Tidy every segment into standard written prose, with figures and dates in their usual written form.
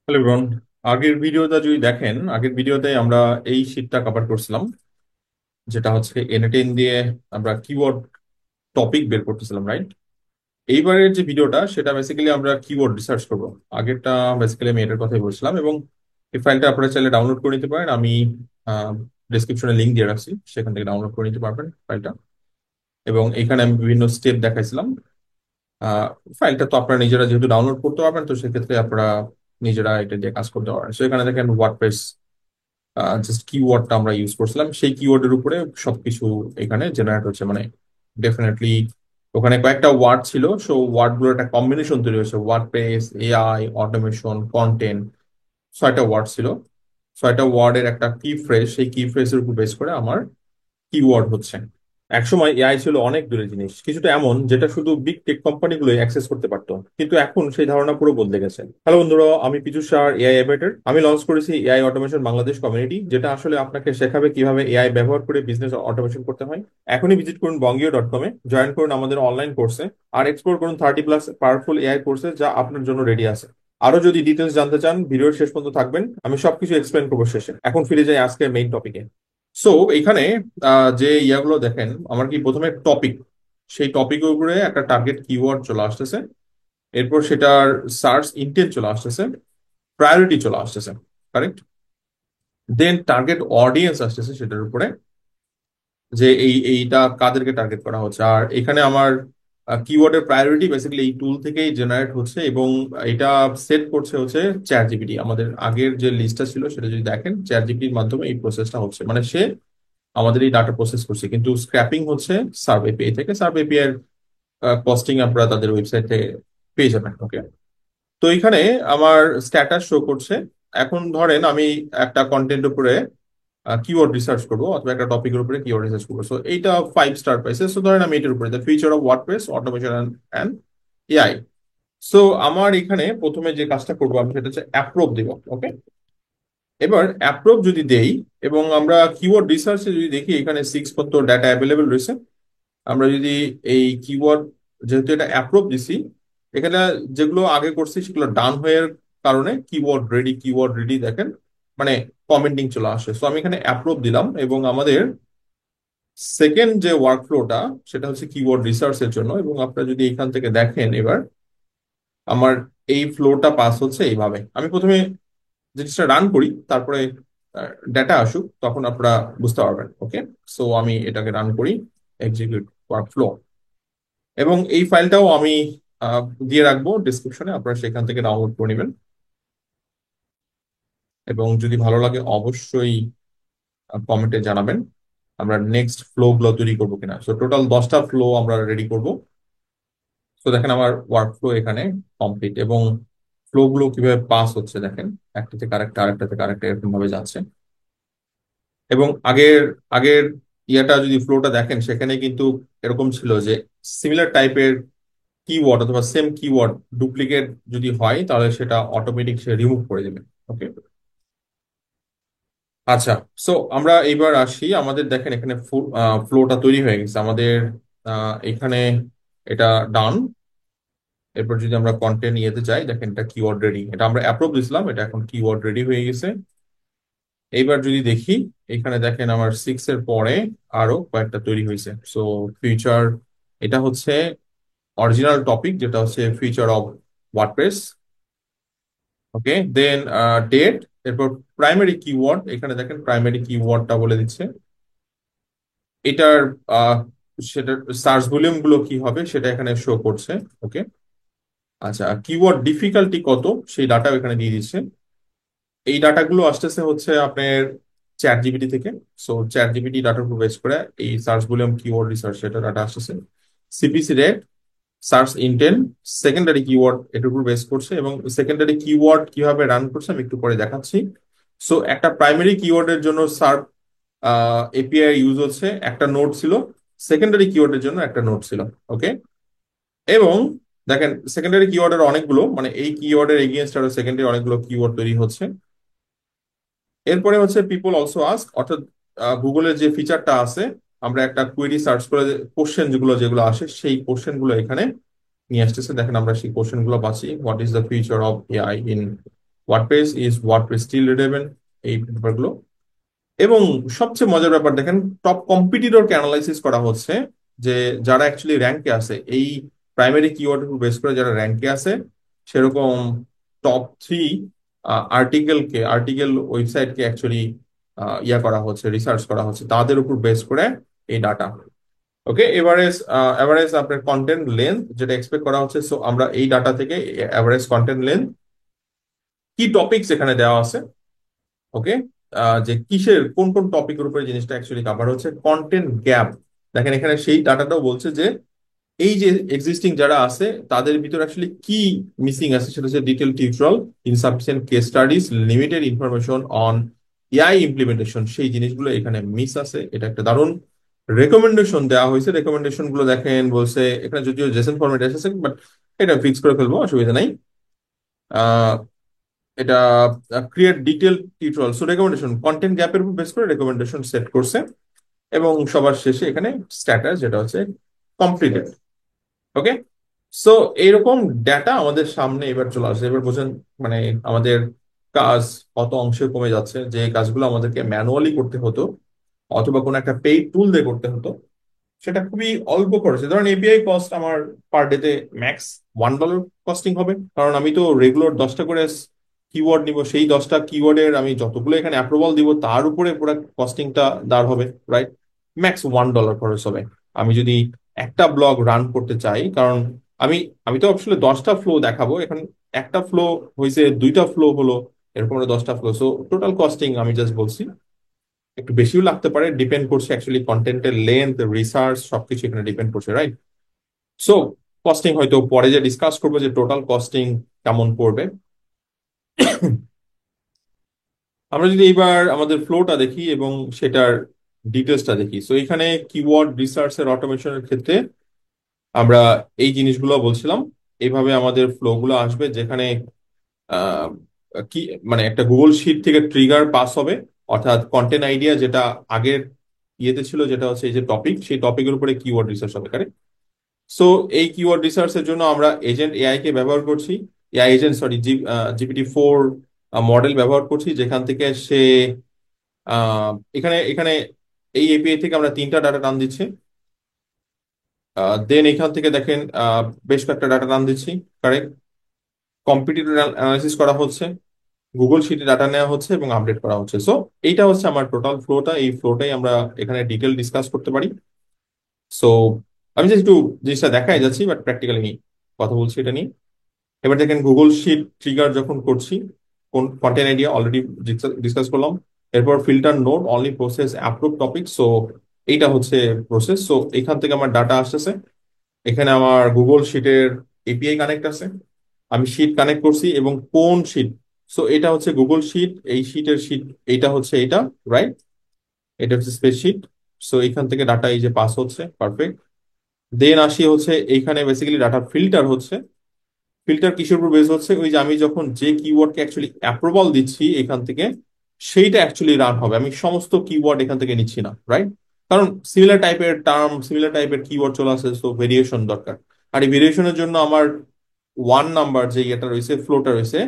Hello ব্রন, আগের ভিডিওটা যদি দেখেন, আগের ভিডিওতে আমরা এই শীটটা কভার করছিলাম, যেটা হচ্ছে N10 দিয়ে আমরা কিওয়ার্ড টপিক বের করতেছিলাম, রাইট? এইবারের যে ভিডিওটা সেটা বেসিক্যালি আমরা কিওয়ার্ড রিসার্চ করব। আগেরটা বেসিক্যালি আমি এটার কথাই বলছিলাম, এবং এই ফাইলটা আপনারা চাইলে ডাউনলোড করে নিতে পারেন। আমি ডিসক্রিপশনে লিংক দিয়ে রাখছি, সেখান থেকে ডাউনলোড করে নিতে পারবেন ফাইলটা। এবং এখানে আমি বিভিন্ন স্টেপ দেখাইছিলাম। আহ ফাইলটা তো আপনারা নিজেরা যেহেতু ডাউনলোড করতে পারবেন, তো সেক্ষেত্রে আপনারা নিজেরা এটা দিয়ে কাজ করতে পারবেন। সো এখানে দেখেন ওয়ার্ডপ্রেস, জাস্ট কিওয়ার্ডটা আমরা ইউজ করছিলাম, সেই কিওয়ার্ডের উপরে সবকিছু এখানে জেনারেট হচ্ছে। মানে ডেফিনেটলি ওখানে কয়েকটা ওয়ার্ড ছিল, সো ওয়ার্ড গুলোর একটা কম্বিনেশন তৈরি হয়েছে। ওয়ার্ডপ্রেস, এআই, অটোমেশন, কন্টেন্ট, ছয়টা ওয়ার্ড ছিল। ছয়টা ওয়ার্ডের একটা কি ফ্রেজ, সেই কি ফ্রেজের উপর বেস করে আমার কিওয়ার্ড হচ্ছে। একসময় এআই ছিল অনেক দূরের জিনিস, কিছুটা এমন যেটা শুধু বিগ টেক কোম্পানিগুলো অ্যাক্সেস করতে পারতো, কিন্তু এখন সেই ধারণা পুরো বদলে গেছে। হ্যালো বন্ধুরা, আমি পিচু শাহ, এআই এভাইটার। আমি লঞ্চ করেছি এআই অটোমেশন বাংলাদেশ কমিউনিটি, যেটা আসলে আপনাকে শেখাবে কিভাবে এআই ব্যবহার করে বিজনেস অটোমেশন করতে হয়। এখনই ভিজিট করুন bongio.com-এ, জয়েন করুন আমাদের অনলাইন কোর্সে, আর এক্সপ্লোর করুন 30+ পাওয়ারফুল এআই কোর্সে যা আপনার জন্য রেডি আছে। আরো যদি ডিটেলস জানতে চান, ভিডিওর শেষ পর্যন্ত থাকবেন, আমি সবকিছু এক্সপ্লেন করবো শেষে। এখন ফিরে যাই আজকের মেইন টপিকে। সো এখানে যে ইয়াগুলো দেখেন, আমার কি প্রথমে টপিক, সেই টপিকের উপরে একটা টার্গেট কিওয়ার্ড চলে আসতেছে। এরপর সেটার সার্চ ইন্টেন্ট চলে আসতেছে, প্রায়োরিটি চলে আসতেছে, কারেক্ট? দেন টার্গেট অডিয়েন্স আসতেছে সেটার উপরে, যে এইটা কাদেরকে টার্গেট করা হচ্ছে। আর এখানে আমার কিওয়ার্ডের প্রায়োরিটি বেসিক্যালি এই টুল থেকেই জেনারেট হচ্ছে, এবং এটা সেট করছে হচ্ছে চ্যাট জিপিটি। আমাদের আগের যে লিস্টটা ছিল সেটা যদি দেখেন, চ্যাট জিপিটির মাধ্যমে এই প্রসেসটা হচ্ছে। মানে সে আমাদের এই ডাটা প্রসেস করছে, কিন্তু স্ক্র্যাপিং হচ্ছে সার্ভ এপিআই থেকে। সার্ভ এপিআই এর কস্টিং আপনারা তাদের ওয়েবসাইট থেকে পেয়ে যাবেন। ওকে, তো এখানে আমার স্ট্যাটাস শো করছে। এখন ধরেন আমি একটা কন্টেন্ট উপরে কিওয়ার্ড রিসার্চ করবো, অথবা একটা টপিকের উপরে কিওয়ার্ড রিসার্চ করবো। সো এইটা 5 স্টার পাইছে। সো ধরেন আমি এটার উপরে the future of WordPress automation and AI. So আমার এখানে প্রথমে যে কাজটা করবো আমি, সেটা হচ্ছে অ্যাপ্রুভ দিব। ওকে, এবার অ্যাপ্রুভ যদি দেই, এবং আমরা কিওয়ার্ড রিসার্চে যদি দেখি, এখানে 6 পত্র ডাটা অ্যাভেলেবেল রয়েছে। আমরা যদি এই কিওয়ার্ড, যেহেতু এটা অ্যাপ্রুভ দিছি, এখানে যেগুলো আগে করছি সেগুলো ডান হয়ে কারণে কিওয়ার্ড রেডি দেখেন, মানে কমেন্টিং চলে আসে। সো আমি এখানে অ্যাপ্রুভ দিলাম, এবং আমাদের সেকেন্ড যে ওয়ার্ক ফ্লোটা, সেটা হচ্ছে কিওয়ার্ড রিসার্চ এর জন্য। এবং আপনারা যদি এখান থেকে দেখেন, এবার আমার এই ফ্লোটা পাস হচ্ছে এইভাবে। আমি প্রথমে জিনিসটা রান করি, তারপরে ডেটা আসুক, তখন আপনারা বুঝতে পারবেন। ওকে, সো আমি এটাকে রান করি, এক্সিকিউট ওয়ার্ক ফ্লো। এবং এই ফাইলটাও আমি দিয়ে রাখবো ডিসক্রিপশনে, আপনারা সেখান থেকে ডাউনলোড করে নেবেন। এবং যদি ভালো লাগে অবশ্যই কমেন্টে জানাবেন আমরা নেক্সট ফ্লো গুলো তৈরি করবো কিনা। সো টোটাল 10টা ফ্লো আমরা রেডি করব। তো দেখেন আমার ওয়ার্ক ফ্লো এখানে কমপ্লিট, এবং ফ্লো গুলো কিভাবে পাস হচ্ছে দেখেন, একটা থেকে আরেকটা, আরেকটা থেকে আরেকটা, এরকম ভাবে যাচ্ছে। এবং আগের আগের ইয়েটা যদি ফ্লোটা দেখেন, সেখানে কিন্তু এরকম ছিল যে সিমিলার টাইপের কিওয়ার্ড অথবা সেম কিওয়ার্ড ডুপ্লিকেট যদি হয়, তাহলে সেটা অটোমেটিক সে রিমুভ করে দেবে। ওকে, আচ্ছা। সো আমরা এইবার আসি, আমাদের দেখেন এখানে ফ্লোটা তৈরি হয়ে গেছে আমাদের। এখানে এটা ডান। এরপর যদি আমরা কন্টেন্ট ইয়েতে যাই, দেখেন এটা কিওয়ার্ড রেডি, এটা আমরা অ্যাপ্রুভ দিছিলাম, এটা এখন কিওয়ার্ড রেডি হয়ে গেছে। এইবার যদি দেখি, এখানে দেখেন আমার 6 এর পরে আরো কয়েকটা তৈরি হয়েছে। সো ফিউচার, এটা হচ্ছে অরিজিনাল টপিক, যেটা হচ্ছে future of WordPress. Okay, then date. এরপর প্রাইমারি কিওয়ার্ড, এখানে দেখেন প্রাইমারি কিওয়ার্ডটা বলে দিচ্ছে এটার আহ, সেটার সার্চ ভলিউম গুলো কি হবে সেটা এখানে শো করছে। ওকে, আচ্ছা, কিওয়ার্ড ডিফিকাল্টি কত সেই ডাটাও এখানে দিয়ে দিচ্ছে। এই ডাটাগুলো আসতেছে হচ্ছে আপনার চ্যাট জিপিটি থেকে। সো চ্যাট জিপিটি ডাটার উপর বেস করে এই সার্চ ভলিউম, কিওয়ার্ড রিসার্চ, সেটা ডাটা আসতেছে। CPC rate, search intent, secondary keyword এটার উপর বেস করছে। এবং সেকেন্ডারি কিওয়ার্ড কিভাবে রান করছে আমি একটু পরে দেখাচ্ছি। সো একটা প্রাইমারি কিওয়ার্ডের জন্য সার্ভ এপিআই ইউজ হচ্ছে, একটা নোড ছিল। সেকেন্ডারি কিওয়ার্ডের জন্য একটা নোড ছিল। ওকে, এবং দেখেন সেকেন্ডারি কিওয়ার্ডের অনেকগুলো, মানে এই কিওয়ার্ডের এগেইনস্ট আরো সেকেন্ডারি অনেকগুলো কিওয়ার্ড তৈরি হচ্ছে। এরপরে হচ্ছে পিপল অলসো আস্ক, অর্থাৎ গুগলের যে ফিচারটা আছে, আমরা একটা কোয়েরি সার্চ করে কোশ্চেন যেগুলো যেগুলো আসে, সেই কোশ্চেন গুলো এখানে নিয়ে আসতেছে। দেখেন আমরা সেই কোশ্চেন গুলো পাচ্ছি, what is the future of AI in WordPress is WordPress still relevant, এই ব্যাপারগুলো। এবং সবচেয়ে মজার ব্যাপার দেখেন, টপ কম্পিটিটরকে অ্যানালাইসিস করা হচ্ছে, যে যারা অ্যাকচুয়ালি র্যাঙ্কে আছে এই প্রাইমারি কিওয়ার্ড উপর বেস করে যারা র্যাঙ্কে আছে, সেরকম টপ 3 আর্টিকেল ওয়েবসাইটকে অ্যাকচুয়ালি ইয়া করা হচ্ছে, রিসার্চ করা হচ্ছে তাদের উপর বেস করে এই ডাটা। ওকে, এভারেজ এভারেজ আপনার কন্টেন্ট লেন্থ যেটা এক্সপেক্ট করা হচ্ছে, সো আমরা এই ডাটা থেকে এভারেজ কন্টেন্ট লেন্থ, কি টপিকস এখানে দেওয়া আছে। ওকে, যে কিসের কোন কোন টপিকের উপরে জিনিসটা অ্যাকচুয়ালি কভার হচ্ছে, কন্টেন্ট গ্যাপ। দেখেন এখানে সেই ডাটাটাও বলছে যে এই যে এক্সিস্টিং যারা আছে তাদের ভিতরে অ্যাকচুয়ালি কি মিসিং আছে, সেটা হচ্ছে detail tutorial, insufficient case studies, limited information on AI implementation, সেই জিনিসগুলো এখানে মিস আছে। এটা একটা দারুণ রেকমেন্ডেশন দেওয়া হয়েছে। রেকমেন্ডেশন গুলো দেখেন বলছে, এখানে যদিও জেসন ফরম্যাট এসেছে, বাট এটা ফিক্স করে ফেলবো, অসুবিধা নাই। এটা create detail tutorial, so recommendation content গ্যাপের উপর বেস করে রেকমেন্ডেশন সেট করছে। এবং সবার শেষে এখানে স্ট্যাটাস যেটা হচ্ছে কমপ্লিটেড। ওকে, সো এইরকম ডেটা আমাদের সামনে এবার চলে আসছে। এবার বোঝেন মানে আমাদের কাজ কত অংশে কমে যাচ্ছে, যে কাজগুলো আমাদেরকে ম্যানুয়ালি করতে হতো অথবা কোনো একটা পেইড টুল দিয়ে করতে হতো, সেটা খুবই অল্প খরচে। ধরেন এপিআই কস্ট আমার পার ডেতে ম্যাক্স $1 কস্টিং হবে, কারণ আমি তো রেগুলার 10টা করে কিওয়ার্ড নিব, সেই 10টা কিওয়ার্ডের আমি যতগুলো এখানে অ্যাপ্রুভাল দিব তার উপরে পুরো কস্টিংটা দাঁড় হবে, রাইট? ম্যাক্স $1 খরচ হবে। আমি যদি একটা ব্লগ রান করতে চাই, কারণ আমি আমি তো আসলে 10টা ফ্লো দেখাবো, এখন একটা ফ্লো হয়েছে, 2টা ফ্লো হলো, এরকম 10টা ফ্লো, সো টোটাল কস্টিং আমি জাস্ট বলছি একটু বেশিও লাগতে পারে, ডিপেন্ড করছে অ্যাকচুয়ালি কন্টেন্টের লেন্থ, রিসার্চ, সবকিছু এখানে ডিপেন্ড করছে, রাইট? সো কস্টিং হয়তো পরে যে ডিসকাস করবো যে টোটাল কস্টিং কেমন পড়বে। আমরা যদি এইবার আমাদের ফ্লোটা দেখি এবং সেটার ডিটেলসটা দেখি, সো এখানে কিওয়ার্ড রিসার্চের অটোমেশনের ক্ষেত্রে আমরা এই জিনিসগুলো বলছিলাম, এইভাবে আমাদের ফ্লো গুলো আসবে, যেখানে আহ, কি মানে একটা গুগল শিট থেকে ট্রিগার পাস হবে, অর্থাৎ কন্টেন্ট আইডিয়া যেটা আগের ইয়েতে ছিল, যেটা হচ্ছে এই যে টপিক, সেই টপিকের উপরে কিওয়ার্ড রিসার্চ হবে। সো এই কিওয়ার্ড রিসার্চের জন্য আমরা এজেন্ট এআই কে ব্যবহার করছি, AI agent, sorry, GPT-4 model ব্যবহার করছি, যেখান থেকে সে এখানে এখানে এই এপিআই থেকে আমরা 3টা ডাটা টান দিচ্ছি। দেন এখান থেকে দেখেন বেশ কয়েকটা ডাটা টান দিচ্ছি, কারেক্ট। কম্পিটিটিভ অ্যানালাইসিস করা হচ্ছে, গুগল শিটে ডাটা নেওয়া হচ্ছে এবং আপডেট করা হচ্ছে। সো এইটা হচ্ছে আমার টোটাল ফ্লোটা, এই ফ্লোটাই আমরা এখানে ডিটেল ডিসকাস করতে পারি। সো আমি জাস্ট একটু জিনিসটা দেখাই যাচ্ছি, বাট প্র্যাকটিক্যালি কথা বলছি এটা নিয়ে। এবার দেখেন গুগল শিট ট্রিগার যখন করছি, কোন কন্টেন্ট আইডিয়া অলরেডি ডিসকাস করলাম। এরপর filter node only process approve topic, so এইটা হচ্ছে প্রসেস। সো এখান থেকে আমার ডাটা আসতেছে, এখানে আমার গুগল শিটের এপিআই কানেক্ট আছে, আমি শিট কানেক্ট করছি এবং কোন শিট, সো এটা হচ্ছে গুগল শিট, এই শিটের শিট এইটা হচ্ছে এইটা, রাইট? এটা হচ্ছে স্প্রেডশিট। সো এখান থেকে ডাটা এই যে পাস হচ্ছে, পারফেক্ট। দেন আসি হচ্ছে এইখানে বেসিক্যালি ডাটা ফিল্টার হচ্ছে। ফিল্টার কিসের উপর বেস হচ্ছে, ওই যে আমি যখন যে কিওয়ার্ডকে অ্যাকচুয়ালি অ্যাপ্রুভাল দিচ্ছি এখান থেকে, সেইটা অ্যাকচুয়ালি রান হবে, আমি সমস্ত কিওয়ার্ড এখান থেকে নিচ্ছি না, রাইট? কারণ সিমিলার টাইপের টার্ম, সিমিলার টাইপের কিওয়ার্ড চলে আসে, তো ভেরিয়েশন দরকার। আর এই ভেরিয়েশনের জন্য আমার 1 নাম্বার যে ইয়েটা রয়েছে, ফ্লোটা রয়েছে,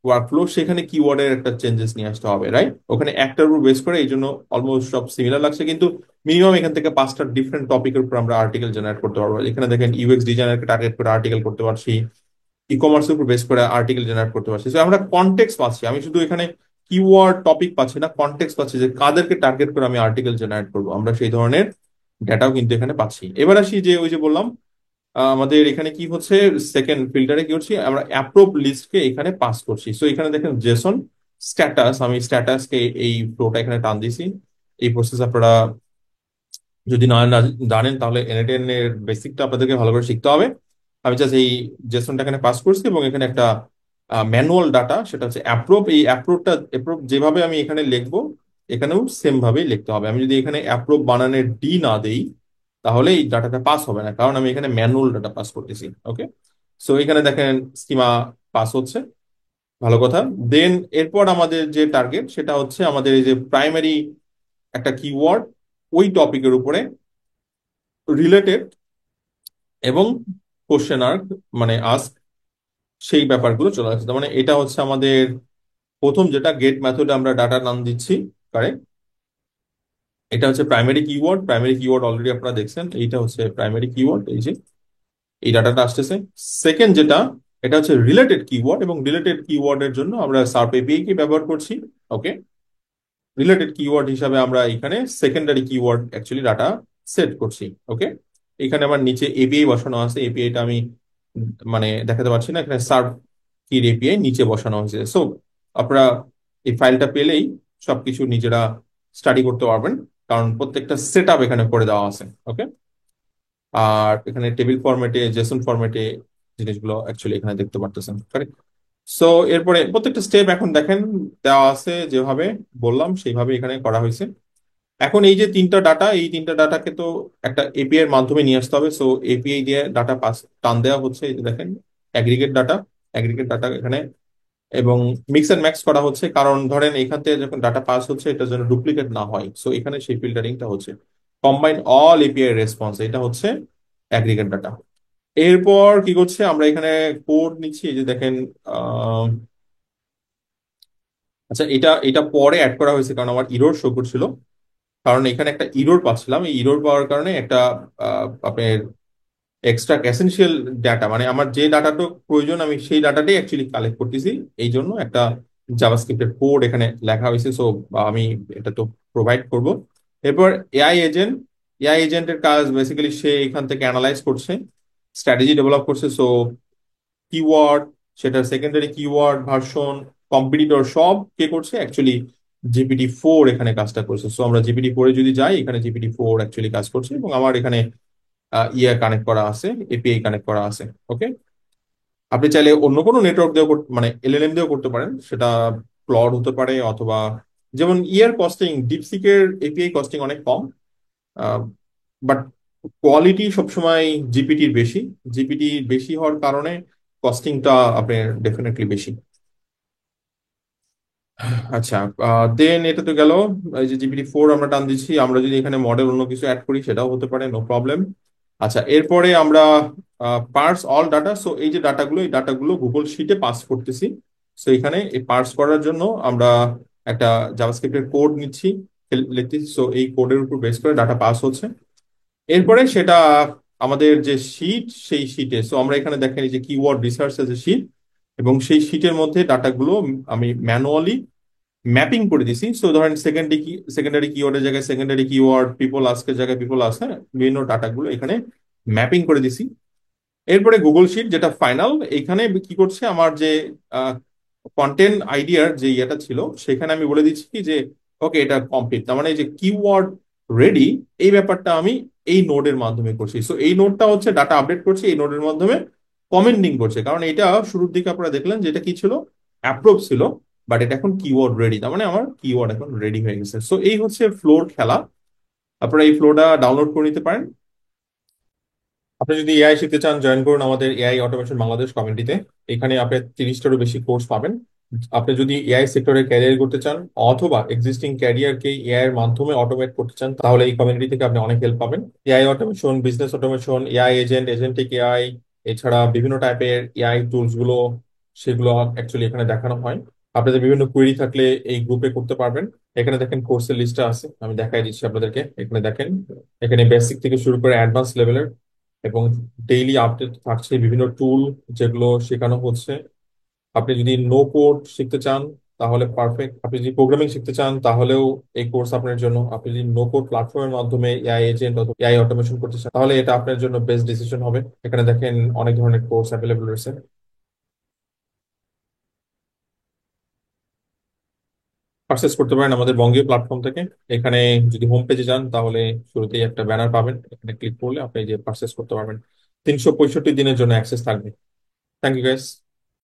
ওয়ার্ক ফ্লো, সেখানে কিওয়ার্ডের একটা চেঞ্জেস নিয়ে আসতে হবে, রাইট? ওখানে একটার উপর বেস করে, এই জন্য অলমোস্ট সব সিমিলার লাগছে, কিন্তু মিনিমাম এখান থেকে 5টা ডিফারেন্ট টপিকের উপর আমরা আর্টিকেল জেনারেট করতে পারবো। এখানে দেখেন ইউএক্স ডিজাইনারকে টার্গেট করে আর্টিকেল করতে পারছি, ই কমার্সের উপর বেস করে আর্টিকেল জেনারেট করতে পারছি। So, আমরা কনটেক্সট পাচ্ছি, আমি শুধু এখানে কিওয়ার্ড টপিক পাচ্ছি না, কনটেক্সট পাচ্ছি যে কাদেরকে টার্গেট করে আমি আর্টিকেল জেনারেট করবো, আমরা সেই ধরনের ডেটাও কিন্তু এখানে পাচ্ছি। এবার আসি যে ওই যে বললাম, আমাদের এখানে কি হচ্ছে, সেকেন্ড ফিল্টারে কি করছি, আমরা অ্যাপ্রুভ লিস্টকে এখানে পাস করছি। সো এখানে দেখেন জেসন স্ট্যাটাস, আমি স্ট্যাটাসকে এই ফ্লোটা এখানে টান দিছি। এই প্রসেস আপনারা যদি না জানেন তাহলে এনএটেন এর বেসিকটা আপনাদেরকে ভালো করে শিখতে হবে। আমি জাস্ট এই জেসনটা এখানে পাস করছি এবং এখানে একটা ম্যানুয়াল ডাটা, সেটা হচ্ছে অ্যাপ্রুভ। এই অ্যাপ্রুভ যেভাবে আমি এখানে লিখবো, এখানেও সেম ভাবেই লিখতে হবে। আমি যদি এখানে অ্যাপ্রুভ বানানের ডি না দেই, তাহলে এই ডাটাটা পাস হবে না, কারণ আমি এখানে ম্যানুয়াল ডাটা পাস করতেছি। ওকে, সো এখানে দেখেন স্কিমা পাস হচ্ছে, ভালো কথা। দেন এরপর আমাদের যে টার্গেট, সেটা হচ্ছে আমাদের এই যে প্রাইমারি একটা কিওয়ার্ড, ওই টপিকের উপরে রিলেটেড এবং কোশ্চেন আর্ক মানে আস্ক, সেই ব্যাপারগুলো চলে আসছে। তার মানে এটা হচ্ছে আমাদের প্রথম যেটা গেট মেথডে আমরা ডাটা নাম দিচ্ছি, কারেক্ট। এটা হচ্ছে primary keyword. Primary keyword already আপনারা দেখছেন, এইটা হচ্ছে প্রাইমারি কিওয়ার্ড, এই যে এই ডাটাটা আসতেছে। সেকেন্ড যেটা, এটা হচ্ছে রিলেটেড কিওয়ার্ড, এবং রিলেটেড কিওয়ার্ডের জন্য আমরা সার্প এপিআই কে ব্যবহার করছি। ওকে, রিলেটেড কিওয়ার্ড হিসাবে আমরা এখানে secondary keyword actually data set করছি। ওকে, এখানে আমার নিচে এপিআই বসানো আছে, এপিআইটা আমি মানে দেখাতে পারছি না, এখানে সার্ভ কির এপিআই নিচে বসানো হয়েছে। সো আপনারা এই ফাইলটা পেলেই সবকিছু নিজেরা স্টাডি করতে পারবেন, কারণ প্রত্যেকটা সেট আপ এখানে করে দেওয়া আছে। ওকে, আর এখানে টেবিল ফরম্যাটে, জেসন ফরম্যাটে জিনিসগুলো অ্যাকচুয়ালি এখানে দেখতে পারতেছেন। সো এরপরে প্রত্যেকটা স্টেপ এখন দেখেন দেওয়া আছে, যেভাবে বললাম সেইভাবে এখানে করা হয়েছে। এখন এই যে তিনটা ডাটা, এই তিনটা ডাটাকে তো একটা এপিআই এর মাধ্যমে নিয়ে আসতে হবে। সো এপিআই দিয়ে ডাটা পাস টান দেওয়া হচ্ছে, এই যে দেখেন অ্যাগ্রিগেট ডাটা, অ্যাগ্রিগেট ডাটা এখানে, এবং মিক্স এন্ড ম্যাক্স করা হচ্ছে, কারণ ধরেন এখান থেকে যখন ডাটা পাস হচ্ছে এটা যেন ডুপ্লিকেট না হয়। সো এখানে সেই ফিল্টারিংটা হচ্ছে। কম্বাইন অল এপিআই রেসপন্স, এটা হচ্ছে অ্যাগ্রিগেট ডাটা। এরপর কি করছে, আমরা এখানে কোড নিচ্ছি, এই যে দেখেন। আচ্ছা, এটা এটা পরে অ্যাড করা হয়েছে কারণ আমার ইরর শো করছিল, কারণ এখানে একটা ইরর পাচ্ছিলাম। এই ইরর পাওয়ার কারণে একটা আপনার এক্সট্রা এসেনশিয়াল ডাটা, মানে আমার যে ডাটাটা প্রয়োজন আমি সেই ডাটাটাই অ্যাকচুয়ালি কালেক্ট করতেছি, এই জন্য একটা জাভাস্ক্রিপ্টের কোড এখানে লেখা হয়েছে। সো আমি এটা তো প্রোভাইড করব। এরপর এআই এজেন্ট, এআই এজেন্টের কাজ বেসিক্যালি সে এখান থেকে অ্যানালাইজ করছে, স্ট্র্যাটেজি ডেভেলপ করছে। সো কিওয়ার্ড, সেটা সেকেন্ডারি কিওয়ার্ড ভার্সন, কম্পিটিটর সব কে করছে অ্যাকচুয়ালি, জিপিটি 4 এখানে কাজটা করছে। সো আমরা জিপিটি 4-এ যদি যাই, এখানে জিপিটি 4 অ্যাকচুয়ালি কাজ করছে, এবং আমার এখানে ইয়ে কানেক্ট করা আছে, এপিআই কানেক্ট করা আছে। ওকে, আপনি চাইলে অন্য কোনো নেটওয়ার্ক দিয়েও মানে এলএলএম দিয়েও করতে পারেন, সেটা ক্লড হতে পারে, অথবা যেমন ইয়ার কস্টিং, ডিপসিকের এপিআই কস্টিং অনেক কম, বাট কোয়ালিটি সবসময় জিপিটির বেশি। জিপিটি বেশি হওয়ার কারণে কস্টিংটা আপনার ডেফিনেটলি বেশি। আচ্ছা, দেন এটা তো গেল। এই যে জিপিটি 4 আমরা টান দিচ্ছি, আমরা যদি এখানে মডেল অন্য কিছু অ্যাড করি সেটাও হতে পারে, নো প্রবলেম। আচ্ছা, এরপরে আমরা পার্স অল ডাটা। সো এই যে ডাটাগুলো, এই ডাটাগুলো গুগল শিটে পাস করতেছি। সো এখানে এই পার্স করার জন্য আমরা একটা জাভাস্ক্রিপ্টের কোড নিচ্ছি, লিখতেছি। সো এই কোডের উপর বেস করে ডাটা পাস হচ্ছে। এরপরে সেটা আমাদের যে শিট, সেই শিটে, সো আমরা এখানে দেখেন এই যে কিওয়ার্ড রিসার্চ যে শিট, এবং সেই শিটের মধ্যে ডাটাগুলো আমি ম্যানুয়ালি ম্যাপিং করে দিছি। সো ধরেন সেকেন্ডারি কিওয়ার্ডের জায়গায় সেকেন্ডারি কিওয়ার্ড, পিপল আস্কের জায়গায় পিপল আস, হ্যাঁ, বিভিন্ন ডাটাগুলো এখানে ম্যাপিং করে দিছি। এরপরে গুগল শিট যেটা ফাইনাল, এখানে কি করছে, আমার যে কন্টেন্ট আইডিয়ার যে ইয়েটা ছিল, সেখানে আমি বলে দিচ্ছি কি যে ওকে এটা কমপ্লিট, তার মানে এই যে কিওয়ার্ড রেডি, এই ব্যাপারটা আমি এই নোডের মাধ্যমে করছি। সো এই নোডটা হচ্ছে ডাটা আপডেট করছে এই নোডের মাধ্যমে, কমেন্ডিং করছে, কারণ এটা শুরুর দিকে আপনারা দেখলেন যে এটা কি ছিল, অ্যাপ্রুভ ছিল, বাট এটা এখন কিওয়ার্ড রেডি, তার মানে আমার কিওয়ার্ড এখন রেডি হয়ে গেছে। সো এই হচ্ছে ফ্লোর খেলা। আপনারা এই ফ্লোটা ডাউনলোড করে নিতে পারেন। আপনি যদি এআই শিখতে চান, জয়েন করুন আমাদের এআই অটোমেশন বাংলাদেশ কমিউনিটিতে। এখানে আপনি 30টারও বেশি কোর্স পাবেন। আপনি যদি এআই সেক্টরে ক্যারিয়ার করতে চান, অথবা এক্সিস্টিং ক্যারিয়ারকে এআই এর মাধ্যমে অটোমেট করতে চান, তাহলে এই কমিউনিটি থেকে আপনি অনেক হেল্প পাবেন। AI automation, business automation, AI agent, agentic AI, এছাড়া বিভিন্ন টাইপের এআই টুলস গুলো, সেগুলো অ্যাকচুয়ালি এখানে দেখানো হয়। আপনাদের বিভিন্ন কোয়েরি থাকলে এই গ্রুপে করতে পারবেন। এখানে দেখেন কোর্সের লিস্টটা আছে, আমি দেখাই দিচ্ছি আপনাদেরকে। এখানে দেখেন, এখানে বেসিক থেকে শুরু করে অ্যাডভান্স লেভেলের, এবং ডেইলি আপডেট থাকছে বিভিন্ন টুল যেগুলো শেখানো হচ্ছে। আপনি যদি নো কোড শিখতে চান তাহলে পারফেক্ট, আপনি যদি প্রোগ্রামিং শিখতে চান তাহলেও এই কোর্স আপনার জন্য। আপনি যদি নো কোড প্ল্যাটফর্মের মাধ্যমে এআই এজেন্ট অথবা এআই অটোমেশন করতে চান, তাহলে এটা আপনার জন্য বেস্ট ডিসিশন হবে। এখানে দেখেন অনেক ধরনের কোর্স অ্যাভেলেবল রয়েছে। পারচেস করতে পারেন আমাদের বঙ্গীয় প্ল্যাটফর্ম থেকে। এখানে যদি হোম পেজে যান তাহলে শুরুতেই একটা ব্যানার পাবেন, এখানে ক্লিক করলে আপনি যে পারচেস করতে পারবেন। 365 দিনের জন্য অ্যাক্সেস থাকবে। Thank you guys.